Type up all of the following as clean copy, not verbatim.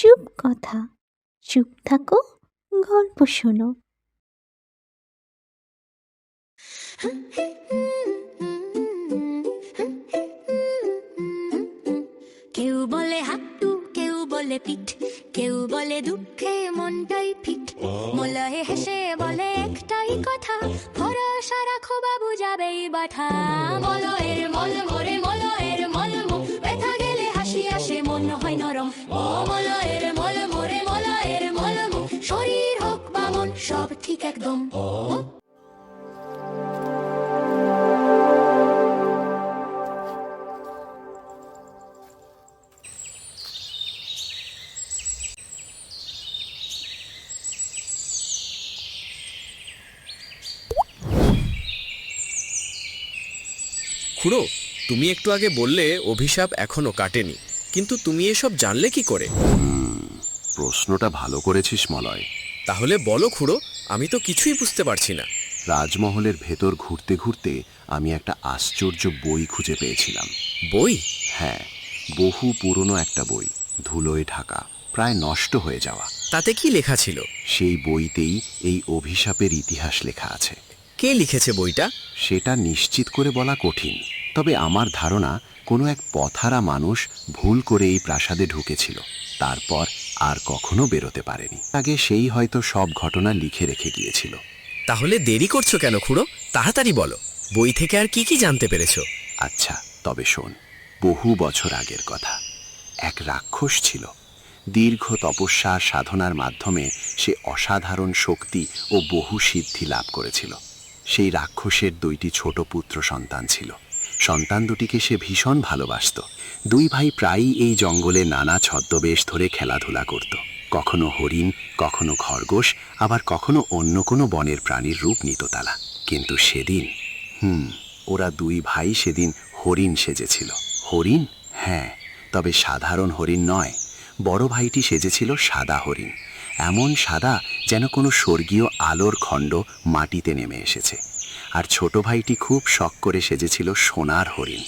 চুপ কথা, চুপ থাকো, গল্প শোনো। কেউ বলে হাঁটু, কেউ বলে পিঠ, কেউ বলে দুঃখে মনটাই ফিট। মলয়ে হেসে বলে একটাই কথা, ভরসা রাখো বাবু যাবেই বাঠা। মলয়ের মল মরে মলয়ের মল মো, ব্যথা গেলে হাসি আসে মন হয় নরম। ও মলয়ের মল মরে মলয়ের মল মো, শরীর হোক বা মন সব ঠিক একদম। খুড়ো, তুমি একটু আগে বললে অভিশাপ এখনো কাটেনি, কিন্তু তুমি এসব জানলে কি করে? প্রশ্নটা ভালো করেছিস মলয়। তাহলে বলো খুড়ো, আমি তো কিছুই বুঝতে পারছি না। রাজমহলের ভেতর ঘুরতে ঘুরতে আমি একটা আশ্চর্য বই খুঁজে পেয়েছিলাম। বই? হ্যাঁ, বহু পুরনো একটা বই, ধুলোয় ঢাকা, প্রায় নষ্ট হয়ে যাওয়া। তাতে কি লেখা ছিল? সেই বইতেই এই অভিশাপের ইতিহাস লেখা আছে। কে লিখেছে বইটা? সেটা নিশ্চিত করে বলা কঠিন, তবে আমার ধারণা কোনো এক পথহারা মানুষ ভুল করে এই প্রাসাদে ঢুকেছিল, তারপর আর কখনো বেরোতে পারেনি। আগে সেই হয়তো সব ঘটনা লিখে রেখে গিয়েছিল। তাহলে দেরি করছো কেন খুড়ো? তাড়াতাড়ি বলো, বই থেকে আর কি কি জানতে পেরেছো? আচ্ছা, তবে শোন। বহু বছর আগের কথা। এক রাক্ষস ছিল। দীর্ঘ তপস্যা সাধনার মাধ্যমে সে অসাধারণ শক্তি ও বহু সিদ্ধি লাভ করেছিল। সেই রাক্ষসের 2টি ছোট পুত্র সন্তান ছিল। সন্তান দুটিকে সে ভীষণ ভালোবাসত। 2 ভাই প্রায়ই এই জঙ্গলে নানা ছদ্মবেশ ধরে খেলাধুলা করত। কখনো হরিণ, কখনো খরগোশ, আবার কখনো অন্য কোনো বনের প্রাণীর রূপ নিত তারা। কিন্তু সেদিন ওরা 2 ভাই সেদিন হরিণ সেজেছিল। হরিণ? হ্যাঁ, তবে সাধারণ হরিণ নয়। বড় ভাইটি সেজেছিল সাদা হরিণ, এমন সাদা যেন কোনো স্বর্গীয় আলোর খণ্ড মাটিতে নেমে এসেছে। আর ছোট ভাইটি খুব শখ করে সেজেছিল সোনার হরিণ,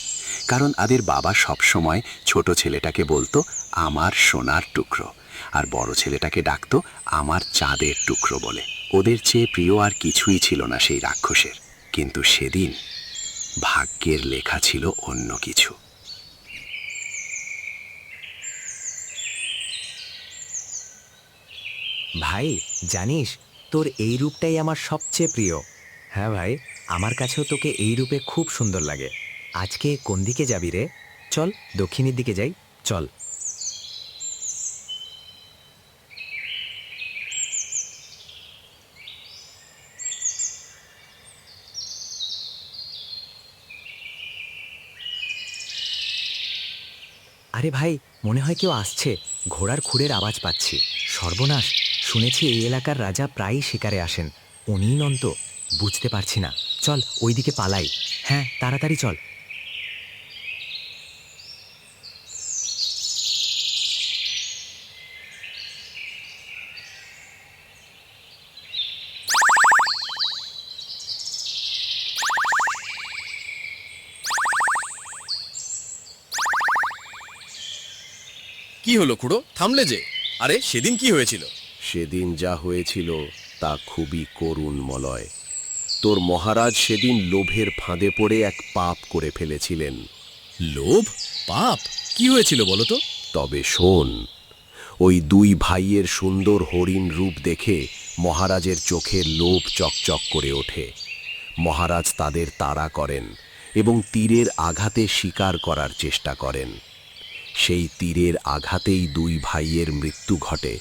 কারণ তাদের বাবা সবসময় ছোট ছেলেটাকে বলতো আমার সোনার টুকরো, আর বড় ছেলেটাকে ডাকতো আমার চাঁদের টুকরো বলে। ওদের চেয়ে প্রিয় আর কিছুই ছিল না সেই রাক্ষসের। কিন্তু সেদিন ভাগ্যের লেখা ছিল অন্য কিছু। ভাই, জানিস তোর এই রূপটাই আমার সবচেয়ে প্রিয়। হ্যাঁ ভাই, আমার কাছেও তোকে এই রূপে খুব সুন্দর লাগে। আজকে কোন দিকে যাবি রে? চল দক্ষিণের দিকে যাই, চল। আরে ভাই, মনে হয় কেউ আসছে। ঘোড়ার খুরের আওয়াজ পাচ্ছি। সর্বনাশ, শুনেছি এই এলাকার রাজা প্রায়ই শিকারে আসেন। উনিই নন তো? বুঝতে পারছি না। চল ওইদিকে পালাই। হ্যাঁ, তাড়াতাড়ি চল। কি হলো খুড়ো, থামলে যে? আরে সেদিন কি হয়েছিল? সেদিন যা হয়েছিল তা খুবই করুণ মলয়। তোর মহারাজ সেদিন লোভের ফাঁদে পড়ে এক পাপ করে ফেলেছিলেন। লোভ? পাপ? কি হয়েছিল বলো তো? তবে শোন, ওই 2 ভাইয়ের সুন্দর হরিণ রূপ দেখে মহারাজের চোখে লোভ চকচক করে ওঠে। মহারাজ তাদের তাড়া করেন এবং তীরের আঘাতে শিকার করার চেষ্টা করেন। সেই তীরের আঘাতেই 2 ভাইয়ের মৃত্যু ঘটে,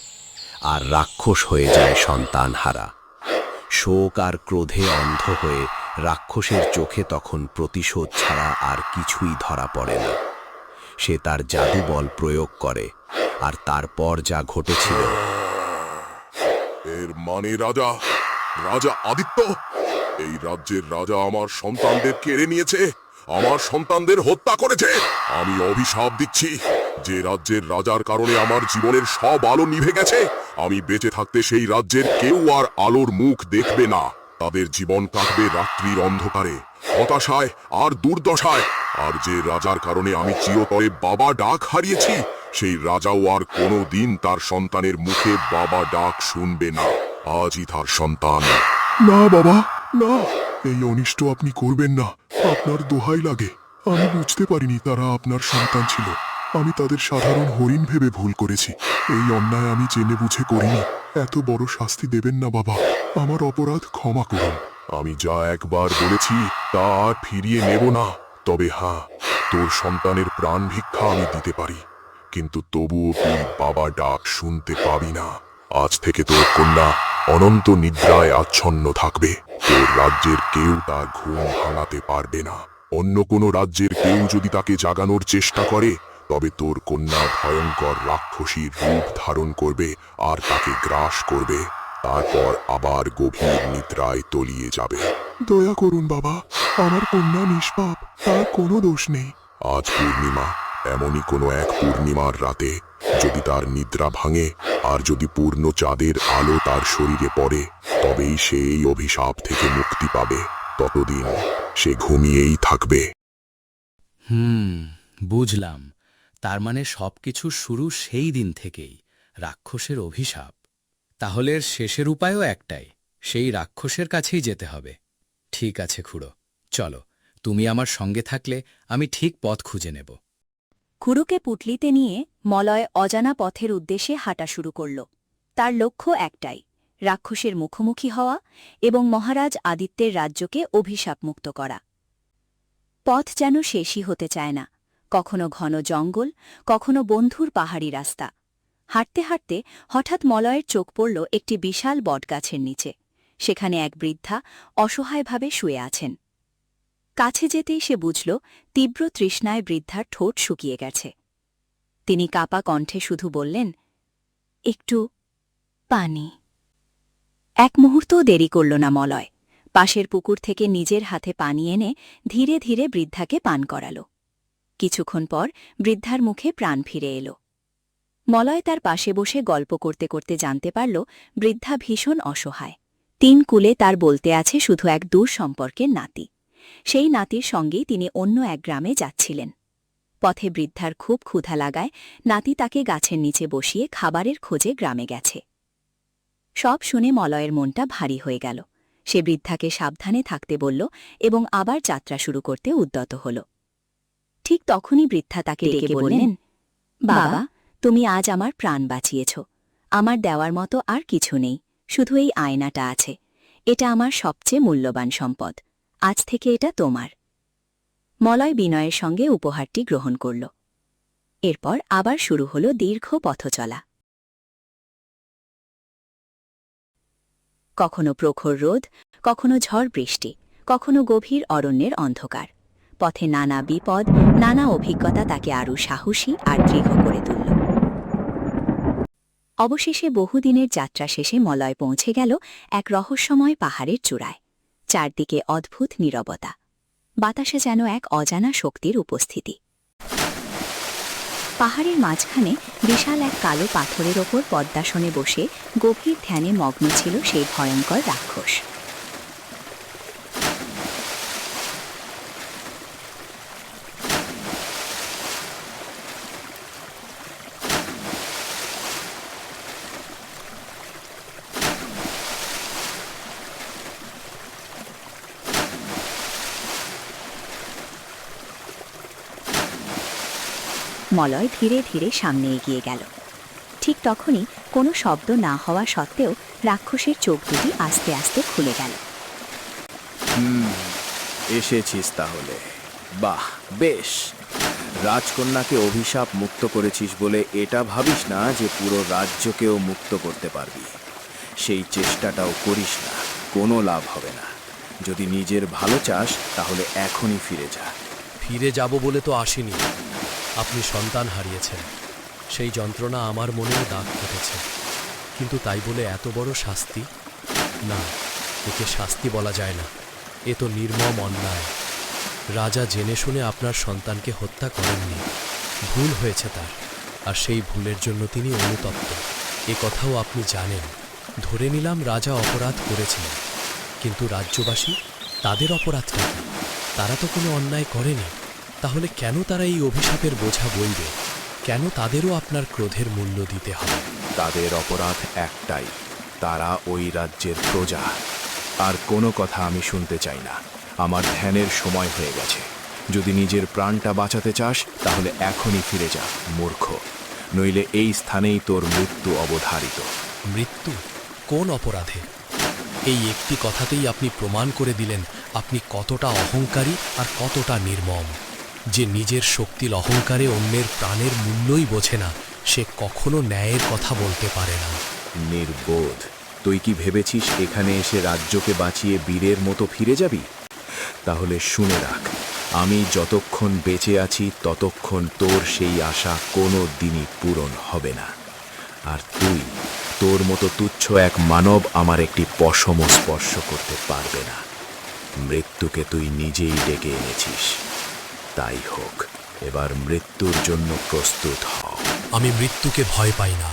আর রাক্ষস হয়ে যায় সন্তানহারা। শোক আর ক্রোধে অন্ধ হয়ে রাক্ষসের চোখে তখন প্রতিশোধ ছাড়া আর কিছুই ধরা পড়ে না। সে তার জাদুবল প্রয়োগ করে, আর তারপর যা ঘটেছিল। এর মানে রাজা, রাজা আদিত্য এই রাজ্যের রাজা আমার সন্তানদের কেড়ে নিয়েছে, আমার সন্তানদের হত্যা করেছে। আমি অভিশাপ দিচ্ছি, যে রাজ্যের রাজার কারণে আমার জীবনের সব আলো নিভে গেছে, আমি বেঁচে থাকতে সেই রাজ্যের কেউ আর আলোর মুখ দেখবে না। তাদের জীবন কাটবে রাত্রির অন্ধকারে, হতাশায় আর দুর্দশায়। আর যে রাজার কারণে আমি চিরতরে বাবা ডাক হারিয়েছি, সেই রাজাও আর কোনো দিন তার সন্তানের মুখে বাবা ডাক শুনবে না। আজই তার সন্তান। না বাবা, না, এই অনিষ্ট আপনি করবেন না। আপনার দোহাই লাগে। আমি বুঝতে পারিনি তারা আপনার সন্তান ছিল। আমি তাদের সাধারণ হরিণ ভেবে ভুল করেছি। এই অন্যায় আমি জেনে বুঝে করিনি। এত বড় শাস্তি দেবেন না বাবা। আমার অপরাধ ক্ষমা করুন। আমি যা একবার বলেছি তা আর ফিরিয়ে নেব না। তবে হ্যাঁ, তোর সন্তানের প্রাণ ভিক্ষা আমি দিতে পারি, কিন্তু তবুও তুই বাবা ডাক শুনতে পাবি না। আজ থেকে তোর কন্যা অনন্ত নিদ্রায় আচ্ছন্ন থাকবে। তোর রাজ্যের কেউ তার ঘুম ভাঙাতে পারবে না। অন্য কোনো রাজ্যের কেউ যদি তাকে জাগানোর চেষ্টা করে, তবে তোর কন্যা ভয়ঙ্কর রাক্ষসীর রূপ ধারণ করবে আর তাকে গ্রাস করবে। তারপর আবার গভীর নিদ্রায় তলিয়ে যাবে। দয়া করুন বাবা, আমার কন্যা নিষ্পাপ, তার কোনো দোষ নেই। আজ পূর্ণিমা, এমনই কোনো এক পূর্ণিমার রাতে যদি তার নিদ্রা ভাঙে আর যদি পূর্ণ চাঁদের আলো তার শরীরে পড়ে, তবেই সে এই অভিশাপ থেকে মুক্তি পাবে। ততদিন সে ঘুমিয়েই থাকবে। বুঝলাম। তার মানে সবকিছু শুরু সেই দিন থেকেই, রাক্ষসের অভিশাপ। তাহলে এর শেষের উপায়ও একটাই, সেই রাক্ষসের কাছেই যেতে হবে। ঠিক আছে খুড়ো, চলো, তুমি আমার সঙ্গে থাকলে আমি ঠিক পথ খুঁজে নেব। খুড়োকে পুটলিতে নিয়ে মলয় অজানা পথের উদ্দেশ্যে হাঁটা শুরু করল। তার লক্ষ্য একটাই, রাক্ষসের মুখোমুখি হওয়া এবং মহারাজ আদিত্যের রাজ্যকে অভিশাপমুক্ত করা। পথ যেন শেষই হতে চায় না। কখনো ঘন জঙ্গল, কখনো বন্ধুর পাহাড়ি রাস্তা। হাঁটতে হাঁটতে হঠাৎ মলয়ের চোখ পড়ল একটি বিশাল বটগাছের নিচে। সেখানে এক বৃদ্ধা অসহায়ভাবে শুয়ে আছেন। কাছে যেতেই সে বুঝল তীব্র তৃষ্ণায় বৃদ্ধার ঠোঁট শুকিয়ে গেছে। তিনি কাপা কণ্ঠে শুধু বললেন, একটু পানি। এক মুহূর্তও দেরি করল না মলয়। পাশের পুকুর থেকে নিজের হাতে পানি এনে ধীরে ধীরে বৃদ্ধাকে পান করাল। কিছুক্ষণ পর বৃদ্ধার মুখে প্রাণ ফিরে এল। মলয় তার পাশে বসে গল্প করতে করতে জানতে পারল বৃদ্ধা ভীষণ অসহায়। 3 কূলে তার বলতে আছে শুধু এক দূর সম্পর্কের নাতি। সেই নাতির সঙ্গেই তিনি অন্য এক গ্রামে যাচ্ছিলেন। পথে বৃদ্ধার খুব ক্ষুধা লাগায় নাতি তাকে গাছের নিচে বসিয়ে খাবারের খোঁজে গ্রামে গেছে। সব শুনে মলয়ের মনটা ভারী হয়ে গেল। সে বৃদ্ধাকে সাবধানে থাকতে বলল এবং আবার যাত্রা শুরু করতে উদ্যত হল। ঠিক তখনই বৃদ্ধা তাকে ডেকে বললেন, বাবা, তুমি আজ আমার প্রাণ বাঁচিয়েছ। আমার দেওয়ার মতো আর কিছু নেই, শুধু এই আয়নাটা আছে। এটা আমার সবচেয়ে মূল্যবান সম্পদ। আজ থেকে এটা তোমার। মলয় বিনয়ের সঙ্গে উপহারটি গ্রহণ করল। এরপর আবার শুরু হল দীর্ঘ পথচলা। কখনো প্রখর রোদ, কখনো ঝড় বৃষ্টি, কখনো গভীর অরণ্যের অন্ধকার। পথে নানা বিপদ, নানা অভিজ্ঞতা তাকে আরও সাহসী আর দৃঢ় করে তুলল। অবশেষে বহুদিনের যাত্রা শেষে মলয় পৌঁছে গেল এক রহস্যময় পাহাড়ের চূড়ায়। চারদিকে অদ্ভুত নীরবতা। বাতাসে যেন এক অজানা শক্তির উপস্থিতি। পাহাড়ের মাঝখানে বিশাল এক কালো পাথরের ওপর পদ্মাসনে বসে গভীর ধ্যানে মগ্ন ছিল সেই ভয়ঙ্কর রাক্ষস। মলয় ধীরে ধীরে সামনে এগিয়ে গেল। ঠিক তখনই কোনো শব্দ না হওয়া সত্ত্বেও রাক্ষসের চোখ দুটি আস্তে আস্তে খুলে গেল। এসেছিস তাহলে? বাহ, বেশ। রাজকন্যাকে অভিশাপ মুক্ত করেছিস বলে এটা ভাবিস না যে পুরো রাজ্যকেও মুক্ত করতে পারবি। সেই চেষ্টাটাও করিস না, কোনো লাভ হবে না। যদি নিজের ভালো চাস তাহলে এখনই ফিরে যা। ফিরে যাব বলে তো আসিনি। আপনি সন্তান হারিয়েছেন, সেই যন্ত্রণা আমার মনেও দাগ কেটেছে। কিন্তু তাই বলে এত বড় শাস্তি? না, একে শাস্তি বলা যায় না। এ তো নির্মম অন্যায়। রাজা জেনে শুনে আপনার সন্তানকে হত্যা করেননি, ভুল হয়েছে তার, আর সেই ভুলের জন্য তিনি অনুতপ্ত। এ কথাও আপনি জানেন। ধরে নিলাম রাজা অপরাধ করেছিলেন, কিন্তু রাজ্যবাসী, তাদের অপরাধটা কি? তারা তো কোনো অন্যায় করেনি। তাহলে কেন তারা এই অভিশাপের বোঝা বইবে? কেন তাদেরও আপনার ক্রোধের মূল্য দিতে হবে? তাদের অপরাধ একটাই, তারা ওই রাজ্যের প্রজা। আর কোনো কথা আমি শুনতে চাই না। আমার ধ্যানের সময় হয়ে গেছে। যদি নিজের প্রাণটা বাঁচাতে চাস তাহলে এখনই ফিরে যা, মূর্খ। নইলে এই স্থানেই তোর মৃত্যু অবধারিত। মৃত্যু? কোন অপরাধে? এই একটি কথাতেই আপনি প্রমাণ করে দিলেন আপনি কতটা অহংকারী আর কতটা নির্মম। যে নিজের শক্তির অহংকারে অন্যের প্রাণের মূল্যই বোঝে না, সে কখনো ন্যায়ের কথা বলতে পারে না। নির্বোধ! তুই কি ভেবেছিস এখানে এসে রাজ্যকে বাঁচিয়ে বীরের মতো ফিরে যাবি? তাহলে শুনে রাখ, আমি যতক্ষণ বেঁচে আছি ততক্ষণ তোর সেই আশা কোনো দিনই পূরণ হবে না। আর তুই, তোর মতো তুচ্ছ এক মানব আমার একটি পশমও স্পর্শ করতে পারবে না। মৃত্যুকে তুই নিজেই ডেকে এনেছিস, তাই হোক। এবার মৃত্যুর জন্য প্রস্তুত হও। আমি মৃত্যুকে ভয় পাই না,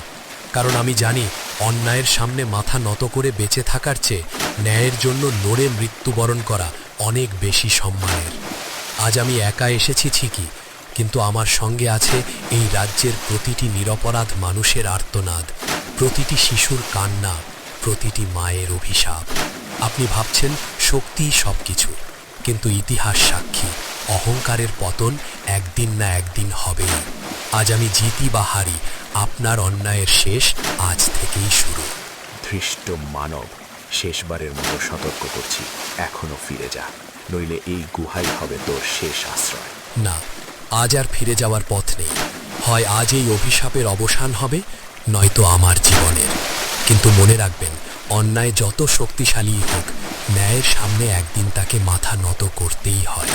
কারণ আমি জানি অন্যায়ের সামনে মাথা নত করে বেঁচে থাকার চেয়ে ন্যায়ের জন্য লড়ে মৃত্যুবরণ করা অনেক বেশি সম্মানের। আজ আমি একা এসেছি ঠিকই, কিন্তু আমার সঙ্গে আছে এই রাজ্যের প্রতিটি নিরপরাধ মানুষের আর্তনাদ, প্রতিটি শিশুর কান্না, প্রতিটি মায়ের অভিশাপ। আপনি ভাবছেন শক্তিই সবকিছু, কিন্তু ইতিহাস সাক্ষী অহংকারের পতন একদিন না একদিন হবেই। আজ আমি জিতি বা হারি, আপনার অন্যায়ের শেষ আজ থেকেই শুরু। ধৃষ্ট মানব, শেষবারের মতো সতর্ক করছি, এখনো ফিরে যা, নইলে এই গুহাই হবে তোর শেষ আশ্রয়। না, আজ আর ফিরে যাওয়ার পথ নেই। হয় আজ এই অভিশাপের অবসান হবে, নয়তো আমার জীবনের। কিন্তু মনে রাখবেন, অন্যায় যত শক্তিশালী হোক, ন্যায়ের সামনে একদিন তাকে মাথা নত করতেই হয়।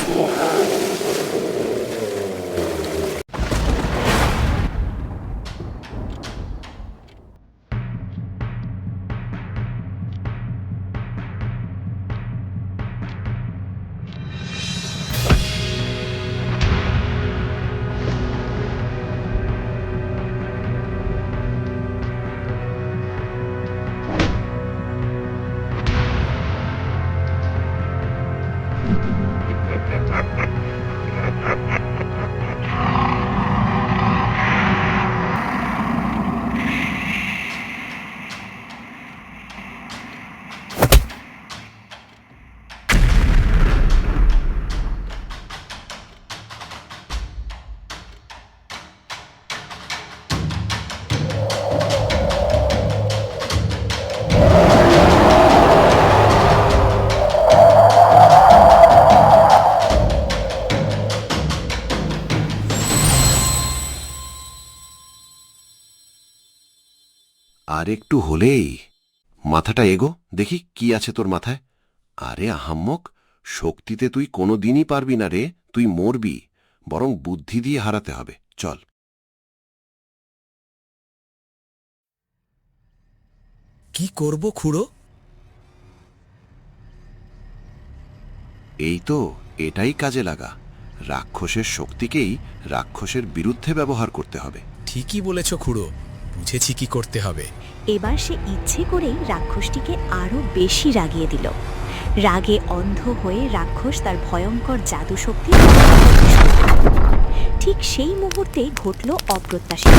আর একটু হলেই। মাথাটা এগো, দেখি কি আছে তোর মাথায়। আরে আহাম্মক, শক্তিতে তুই কোনো দিনই পারবি না রে, তুই মরবি। বরং বুদ্ধি দিয়ে হারাতে হবে, চল। কি করব খুড়ো? এই তো, এটাই কাজে লাগা। রাক্ষসের শক্তিকেই রাক্ষসের বিরুদ্ধে ব্যবহার করতে হবে। ঠিকই বলেছ খুড়ো, বুঝেছি কি করতে হবে। এবার সে ইচ্ছে করেই রাক্ষসটিকে আরো বেশি রাগিয়ে দিল। রাগে অন্ধ হয়ে রাক্ষস তার ভয়ঙ্কর জাদু শক্তি ঠিক সেই মুহূর্তে ঘটল অপ্রত্যাশিত।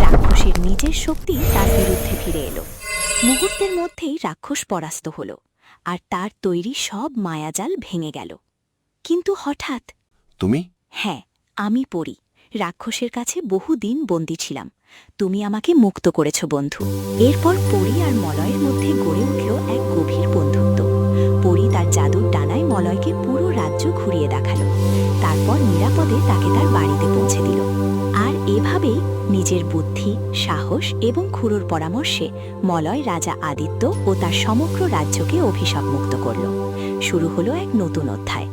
রাক্ষসের নিজের শক্তি তার বিরুদ্ধে ফিরে এলো। মুহূর্তের মধ্যেই রাক্ষস পরাস্ত হল, আর তার তৈরি সব মায়াজাল ভেঙে গেল। কিন্তু হঠাৎ, তুমি? হ্যাঁ, আমি পড়ি। রাক্ষসের কাছে বহুদিন বন্দী ছিলাম। তুমি আমাকে মুক্ত করেছ বন্ধু। এরপর পরী আর মলয়ের মধ্যে গড়ে উঠল এক গভীর বন্ধুত্ব। পরী তার জাদুর ডানায় মলয়কে পুরো রাজ্য ঘুরিয়ে দেখালো, তারপর নিরাপদে তাকে তার বাড়িতে পৌঁছে দিল। আর এভাবেই নিজের বুদ্ধি, সাহস এবং খুড়োর পরামর্শে মলয় রাজা আদিত্য ও তার সমগ্র রাজ্যকে অভিশাপ মুক্ত করল। শুরু হলো এক নতুন অধ্যায়।